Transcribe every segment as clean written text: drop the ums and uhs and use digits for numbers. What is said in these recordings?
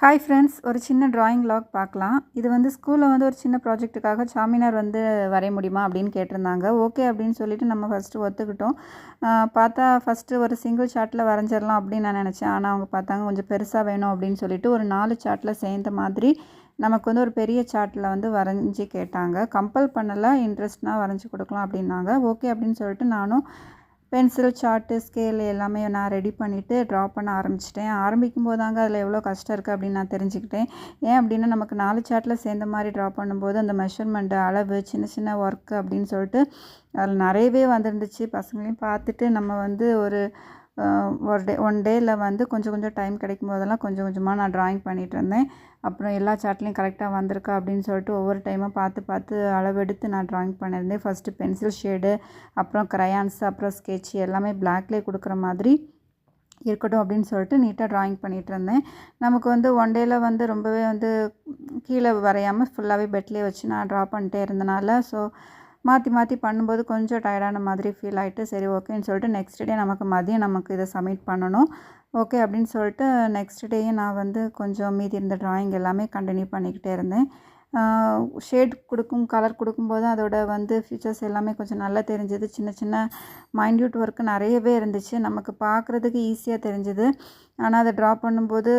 Hi friends, ஒரு சின்ன drawing lock பார்க்கலாம். இது வந்து ஸ்கூலில் வந்து ஒரு சின்ன ப்ராஜெக்ட்டுக்காக சாமினார் வந்து வரைய முடியுமா அப்படின்னு கேட்டிருந்தாங்க. ஓகே அப்படின்னு சொல்லிட்டு நம்ம ஃபஸ்ட்டு ஒத்துக்கிட்டோம். பார்த்தா ஃபஸ்ட்டு ஒரு சிங்கிள் சார்ட்டில் வரைஞ்சிடலாம் அப்படின்னு நான் நினச்சேன். ஆனால் அவங்க பார்த்தாங்க கொஞ்சம் பெருசாக வேணும் அப்படின்னு சொல்லிட்டு ஒரு 4 சார்ட்டில் சேர்ந்த மாதிரி நமக்கு வந்து ஒரு பெரிய சார்ட்டில் வந்து வரைஞ்சி கேட்டாங்க. கம்பல் பண்ணலை, இன்ட்ரெஸ்ட்னால் வரைஞ்சி கொடுக்கலாம் அப்படின்னாங்க. ஓகே அப்படின்னு சொல்லிட்டு நானும் பென்சில், சார்ட்டு, ஸ்கேல் எல்லாமே நான் ரெடி பண்ணிவிட்டு ட்ரா பண்ண ஆரம்பிச்சிட்டேன். ஆரம்பிக்கும்போது தாங்க அதில் எவ்வளோ கஷ்டம் இருக்குது அப்படின்னு நான் தெரிஞ்சுக்கிட்டேன். ஏன் அப்படின்னா நமக்கு 4 சார்ட்டில் சேர்ந்த மாதிரி ட்ரா பண்ணும்போது அந்த மெஷர்மெண்ட்டு, அளவு, சின்ன சின்ன ஒர்க்கு அப்படின்னு சொல்லிட்டு அதில் நிறையவே வந்துருந்துச்சு. பசங்களையும் பார்த்துட்டு நம்ம வந்து ஒரு ஒன் டேயில் வந்து கொஞ்சம் கொஞ்சம் டைம் கிடைக்கும் போதெல்லாம் கொஞ்சம் கொஞ்சமாக நான் ட்ராயிங் பண்ணிகிட்டு இருந்தேன். அப்புறம் எல்லா சார்ட்லேயும் கரெக்டாக வந்திருக்கா அப்படின்னு சொல்லிட்டு ஒவ்வொரு டைமாக பார்த்து பார்த்து அளவெடுத்து நான் ட்ராயிங் பண்ணியிருந்தேன். ஃபஸ்ட்டு பென்சில் ஷேடு, அப்புறம் க்ரையான்ஸு, அப்புறம் ஸ்கெட்ச் எல்லாமே பிளாக்லேயே கொடுக்குற மாதிரி இருக்கட்டும் அப்படின்னு சொல்லிட்டு நீட்டாக ட்ராயிங் பண்ணிகிட்டு இருந்தேன். நமக்கு வந்து ஒன் டேயில் வந்து ரொம்பவே வந்து கீழே வரையாமல் ஃபுல்லாகவே பெட்லேயே வச்சு நான் ட்ரா பண்ணிட்டே இருந்தனால மாற்றி மாற்றி பண்ணும்போது கொஞ்சம் டயர்டான மாதிரி ஃபீல் ஆகிட்டு, சரி ஓகேன்னு சொல்லிட்டு நெக்ஸ்ட் டே மதியம் நமக்கு இதை சப்மிட் பண்ணணும். ஓகே அப்படின்னு சொல்லிட்டு நெக்ஸ்ட் டேயும் நான் வந்து கொஞ்சம் மீதி இருந்த ட்ராயிங் எல்லாமே கண்டினியூ பண்ணிக்கிட்டே இருந்தேன். ஷேட் கலர் கொடுக்கும்போது அதோட வந்து ஃபீச்சர்ஸ் எல்லாமே கொஞ்சம் நல்லா தெரிஞ்சது. சின்ன சின்ன மைன்யூட் ஒர்க்கு நிறையவே இருந்துச்சு. நமக்கு பார்க்குறதுக்கு ஈஸியாக தெரிஞ்சுது. ஆனால் அதை ட்ரா பண்ணும்போது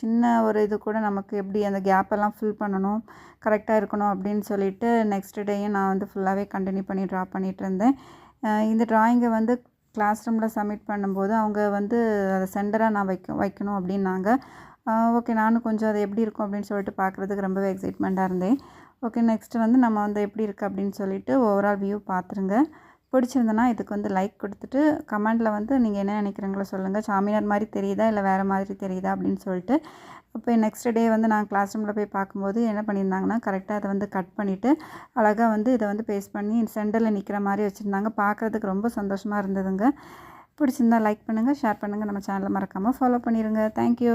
சின்ன ஒரு இது கூட நமக்கு எப்படி அந்த கேப்பெல்லாம் ஃபில் பண்ணணும், கரெக்டாக இருக்கணும் அப்படின்னு சொல்லிட்டு நெக்ஸ்ட் டேயும் நான் வந்து ஃபுல்லாகவே கண்டினியூ பண்ணி ட்ரா பண்ணிகிட்டு இருந்தேன். இந்த ட்ராயிங்கை வந்து கிளாஸ் ரூமில் சப்மிட் பண்ணும்போது அவங்க வந்து அதை சென்டராக நான் வைக்கணும் அப்படின்னாங்க. ஓகே, நானும் கொஞ்சம் அது எப்படி இருக்கும் அப்படின்னு சொல்லிட்டு பார்க்குறதுக்கு ரொம்பவே எக்ஸைட்மெண்ட்டாக இருந்தேன். ஓகே, நெக்ஸ்ட்டு வந்து நம்ம வந்து எப்படி இருக்குது அப்படின்னு சொல்லிட்டு ஓவரால் வியூ பார்த்துருங்க. பிடிச்சிருந்தனா இதுக்கு வந்து லைக் கொடுத்துட்டு கமெண்டில் வந்து நீங்கள் என்ன நினைக்கிறீங்களோ சொல்லுங்கள். சாமியார் மாதிரி தெரியுதா இல்லை வேறு மாதிரி தெரியுதா அப்படின்னு சொல்லிட்டு. இப்போ நெக்ஸ்ட் டே வந்து நான் கிளாஸ் ரூமில் போய் பார்க்கும்போது என்ன பண்ணியிருந்தாங்கன்னா, கரெக்டாக அதை வந்து கட் பண்ணிவிட்டு அழகாக வந்து இதை வந்து பேஸ்ட் பண்ணி சென்டரில் நிற்கிற மாதிரி வச்சுருந்தாங்க. பார்க்குறதுக்கு ரொம்ப சந்தோஷமாக இருந்ததுங்க. பிடிச்சிருந்தா லைக் பண்ணுங்கள், ஷேர் பண்ணுங்கள். நம்ம சேனலை மறக்காமல் ஃபாலோ பண்ணிடுங்க. தேங்க்யூ.